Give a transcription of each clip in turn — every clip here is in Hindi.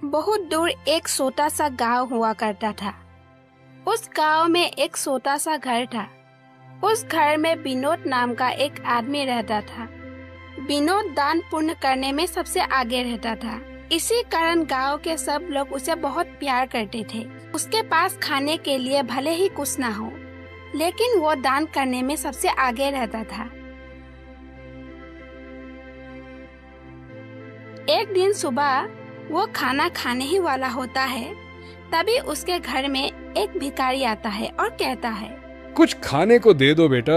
बहुत दूर एक छोटा सा गांव हुआ करता था। उस गांव में एक छोटा सा घर था। उस घर में विनोद नाम का एक आदमी रहता था। विनोद दान पुण्य करने में सबसे आगे रहता था। इसी कारण गांव के सब लोग उसे बहुत प्यार करते थे। उसके पास खाने के लिए भले ही कुछ ना हो, लेकिन वो दान करने में सबसे आगे रहता था। एक दिन सुबह वो खाना खाने ही वाला होता है, तभी उसके घर में एक भिखारी आता है और कहता है, कुछ खाने को दे दो बेटा,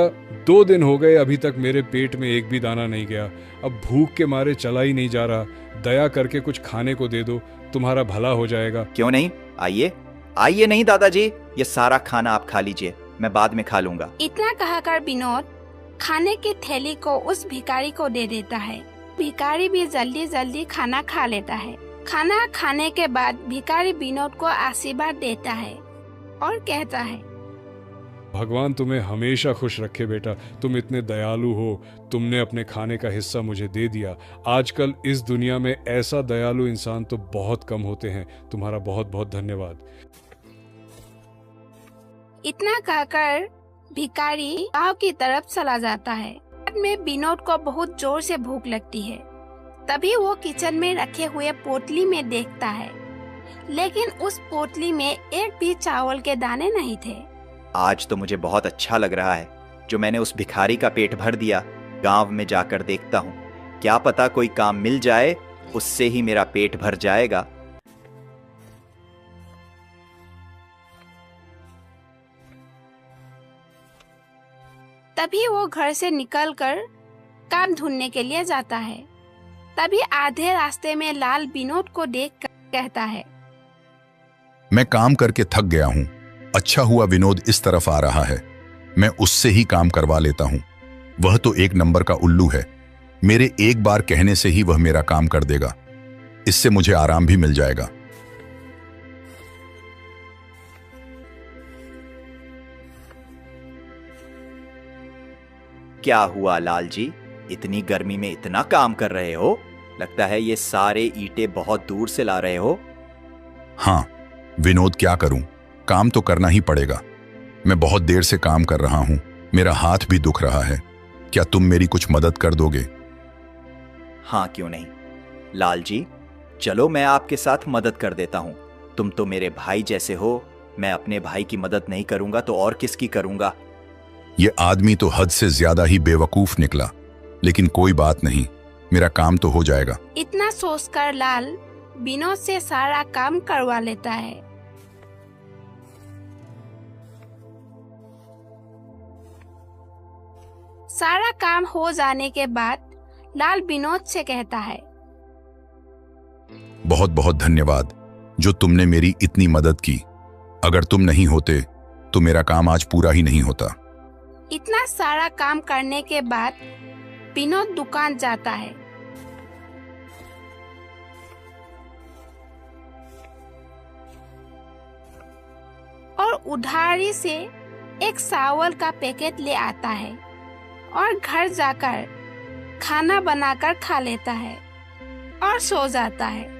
2 दिन हो गए अभी तक मेरे पेट में एक भी दाना नहीं गया। अब भूख के मारे चला ही नहीं जा रहा। दया करके कुछ खाने को दे दो, तुम्हारा भला हो जाएगा। क्यों नहीं, आइए आइए। नहीं दादाजी, ये सारा खाना आप खा लीजिए, मैं बाद में खा लूंगा। इतना कहकर विनोद खाने की थैली को उस भिखारी को दे देता है। भिखारी भी जल्दी जल्दी खाना खा लेता है। खाना खाने के बाद भिखारी विनोद को आशीर्वाद देता है और कहता है, भगवान तुम्हें हमेशा खुश रखे बेटा, तुम इतने दयालु हो। तुमने अपने खाने का हिस्सा मुझे दे दिया। आजकल इस दुनिया में ऐसा दयालु इंसान तो बहुत कम होते हैं। तुम्हारा बहुत बहुत धन्यवाद। इतना कहकर भिखारी गांव की तरफ चला जाता है। बाद में विनोद को बहुत जोर से भूख लगती है। तभी वो किचन में रखे हुए पोटली में देखता है, लेकिन उस पोटली में एक भी चावल के दाने नहीं थे। आज तो मुझे बहुत अच्छा लग रहा है जो मैंने उस भिखारी का पेट भर दिया। गांव में जाकर देखता हूँ, क्या पता कोई काम मिल जाए, उससे ही मेरा पेट भर जाएगा। तभी वो घर से निकलकर काम ढूंढने के लिए जाता है। तभी आधे रास्ते में लाल विनोद को देखकर कहता है, मैं काम करके थक गया हूँ। अच्छा हुआ विनोद इस तरफ आ रहा है, मैं उससे ही काम करवा लेता हूँ। वह तो एक नंबर का उल्लू है। मेरे एक बार कहने से ही वह मेरा काम कर देगा। इससे मुझे आराम भी मिल जाएगा। क्या हुआ लाल जी, इतनी गर्मी में इतना काम कर रहे हो? लगता है ये सारे ईंटें बहुत दूर से ला रहे हो। हाँ विनोद, क्या करूं, काम तो करना ही पड़ेगा। मैं बहुत देर से काम कर रहा हूं, मेरा हाथ भी दुख रहा है। क्या तुम मेरी कुछ मदद कर दोगे? हाँ क्यों नहीं लाल जी, चलो मैं आपके साथ मदद कर देता हूँ। तुम तो मेरे भाई जैसे हो। मैं अपने भाई की मदद नहीं करूंगा तो और किसकी करूंगा? ये आदमी तो हद से ज्यादा ही बेवकूफ निकला, लेकिन कोई बात नहीं, मेरा काम तो हो जाएगा। इतना सोचकर लाल विनोद से सारा काम करवा लेता है। सारा काम हो जाने के बाद लाल विनोद से कहता है, बहुत बहुत धन्यवाद जो तुमने मेरी इतनी मदद की। अगर तुम नहीं होते तो मेरा काम आज पूरा ही नहीं होता। इतना सारा काम करने के बाद विनोद दुकान जाता है। और उधारी से एक चावल का पैकेट ले आता है और घर जाकर खाना बनाकर खा लेता है और सो जाता है।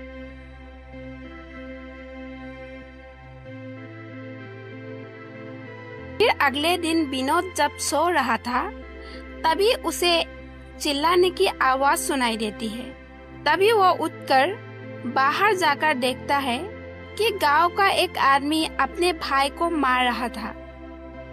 फिर अगले दिन विनोद जब सो रहा था, तभी उसे चिल्लाने की आवाज सुनाई देती है। तभी वो उठकर बाहर जाकर देखता है कि गांव का एक आदमी अपने भाई को मार रहा था।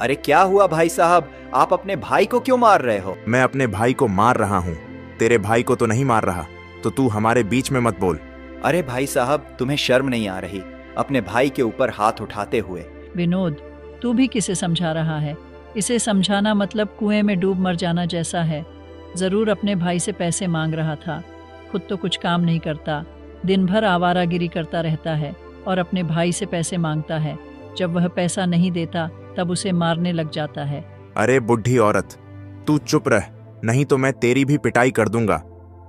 अरे क्या हुआ भाई साहब, आप अपने भाई को क्यों मार रहे हो? मैं अपने भाई को मार रहा हूँ, तेरे भाई को तो नहीं मार रहा, तो तू हमारे बीच में मत बोल। अरे भाई साहब, तुम्हें शर्म नहीं आ रही अपने भाई के ऊपर हाथ उठाते हुए? विनोद, तू भी किसे समझा रहा है? इसे समझाना मतलब कुएं में डूब मर जाना जैसा है। जरूर अपने भाई से पैसे मांग रहा था, खुद तो कुछ काम नहीं करता, दिन भर आवारागिरी करता रहता है और अपने भाई से पैसे मांगता है। जब वह पैसा नहीं देता तब उसे मारने लग जाता है। अरे बुढ़ी औरत, तू चुप रह, नहीं तो मैं तेरी भी पिटाई कर दूंगा।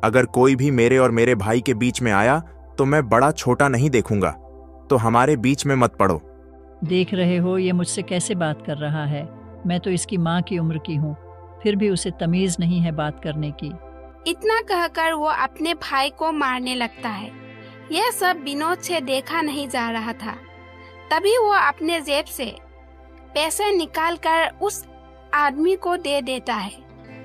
अगर कोई भी मेरे और मेरे भाई के बीच में आया तो मैं बड़ा छोटा नहीं देखूंगा, तो हमारे बीच में मत पड़ो। देख रहे हो ये मुझसे कैसे बात कर रहा है? मैं तो इसकी माँ की उम्र की हूँ, फिर भी उसे तमीज नहीं है बात करने की। इतना कहकर वो अपने भाई को मारने लगता है, यह सब विनोद से देखा नहीं जा रहा था। तभी वो अपने जेब से पैसे निकालकर उस आदमी को दे देता है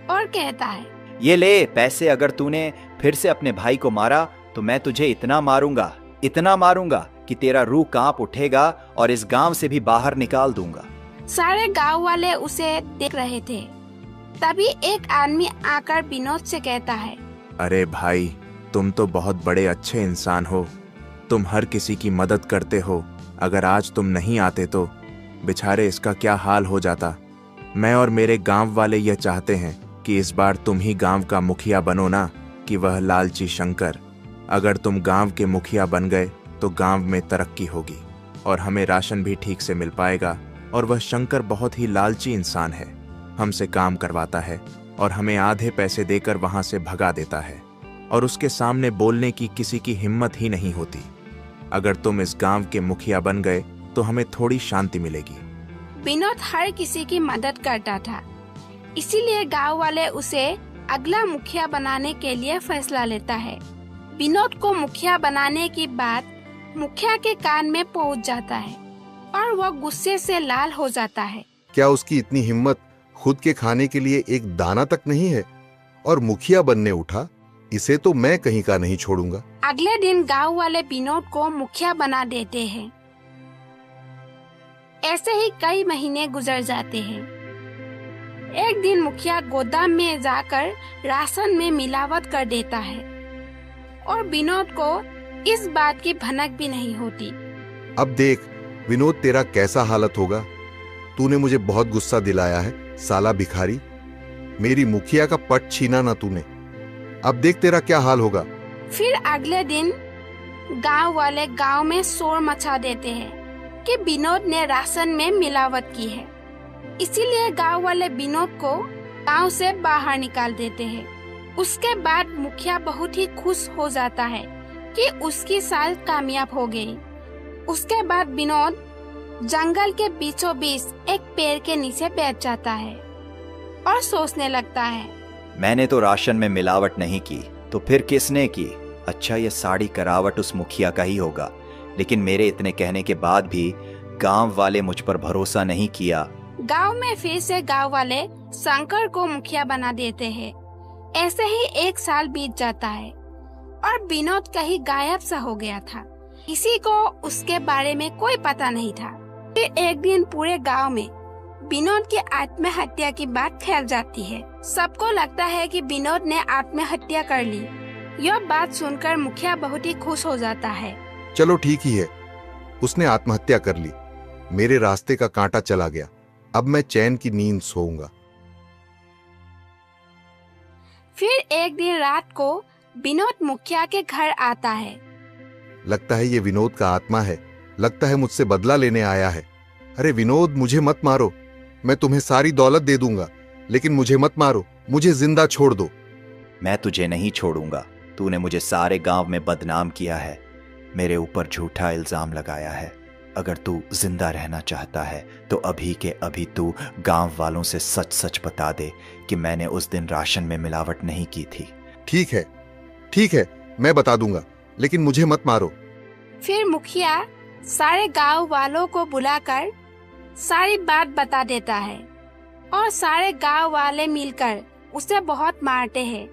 और कहता है, ये ले पैसे। अगर तूने फिर से अपने भाई को मारा तो मैं तुझे इतना मारूंगा कि तेरा रूह कांप उठेगा और इस गांव से भी बाहर निकाल दूंगा। सारे गांव वाले उसे देख रहे थे। तभी एक आदमी आकर विनोद से कहता है, अरे भाई, तुम तो बहुत बड़े अच्छे इंसान हो। तुम हर किसी की मदद करते हो। अगर आज तुम नहीं आते तो बेचारे इसका क्या हाल हो जाता। मैं और मेरे गांव वाले यह चाहते हैं कि इस बार तुम ही गांव का मुखिया बनो ना, कि वह लालची शंकर। अगर तुम गांव के मुखिया बन गए तो गांव में तरक्की होगी और हमें राशन भी ठीक से मिल पाएगा। और वह शंकर बहुत ही लालची इंसान है। हमसे काम करवाता है और हमें आधे पैसे देकर वहां से भगा देता है और उसके सामने बोलने की किसी की हिम्मत ही नहीं होती। अगर तुम इस गांव के मुखिया बन गए तो हमें थोड़ी शांति मिलेगी। विनोद हर किसी की मदद करता था, इसीलिए गांव वाले उसे अगला मुखिया बनाने के लिए फैसला लेता है। विनोद को मुखिया बनाने की बात मुखिया के कान में पहुंच जाता है और वह गुस्से से लाल हो जाता है। क्या उसकी इतनी हिम्मत खुद के खाने के लिए एक दाना तक नहीं है और मुखिया बनने उठा? इसे तो मैं कहीं का नहीं छोड़ूंगा। अगले दिन गांव वाले विनोद को मुखिया बना देते हैं। ऐसे ही कई महीने गुजर जाते हैं। एक दिन मुखिया गोदाम में जाकर राशन में मिलावट कर देता है और विनोद को इस बात की भनक भी नहीं होती। अब देख विनोद, तेरा कैसा हालत होगा। तूने मुझे बहुत गुस्सा दिलाया है, साला भिखारी। मेरी मुखिया का पट छीना ना तूने। अब देख तेरा क्या हाल होगा। फिर अगले दिन गांव वाले गांव में शोर मचा देते हैं कि विनोद ने राशन में मिलावट की है। इसीलिए गांव वाले विनोद को गांव से बाहर निकाल देते हैं। उसके बाद मुखिया बहुत ही खुश हो जाता है कि उसकी साल कामयाब हो गई। उसके बाद विनोद जंगल के बीचों बीच एक पेड़ के नीचे बैठ जाता है और सोचने लगता है, मैंने तो राशन में मिलावट नहीं की, तो फिर किसने की? अच्छा, ये साड़ी करावट उस मुखिया का ही होगा। लेकिन मेरे इतने कहने के बाद भी गांव वाले मुझ पर भरोसा नहीं किया। गांव में फिर से गांव वाले शंकर को मुखिया बना देते हैं। ऐसे ही एक साल बीत जाता है और विनोद कहीं गायब सा हो गया था। किसी को उसके बारे में कोई पता नहीं था। फिर एक दिन पूरे गांव में विनोद की आत्महत्या की बात फैल जाती है। सबको लगता है कि विनोद ने आत्महत्या कर ली। यह बात सुनकर मुखिया बहुत ही खुश हो जाता है। चलो ठीक ही है, उसने आत्महत्या कर ली। मेरे रास्ते का कांटा चला गया। अब मैं चैन की नींद सोऊंगा। फिर एक दिन रात को विनोद मुखिया के घर आता है। लगता है ये विनोद का आत्मा है। लगता है मुझसे बदला लेने आया है। अरे विनोद, मुझे मत मारो। मैं तुम्हें सारी दौलत दे दूंगा, लेकिन मुझे मत मारो। मुझे जिंदा छोड़ दो। मैं तुझे नहीं छोड़ूंगा। तूने मुझे सारे गांव में बदनाम किया है, मेरे ऊपर झूठा इल्जाम लगाया है। अगर तू जिंदा रहना चाहता है तो अभी के अभी तू गांव वालों से सच सच बता दे कि मैंने उस दिन राशन में मिलावट नहीं की थी। ठीक है, मैं बता दूंगा, लेकिन मुझे मत मारो। फिर मुखिया सारे गांव वालों को बुलाकर सारी बात बता देता है और सारे गांव वाले मिलकर उसे बहुत मारते हैं।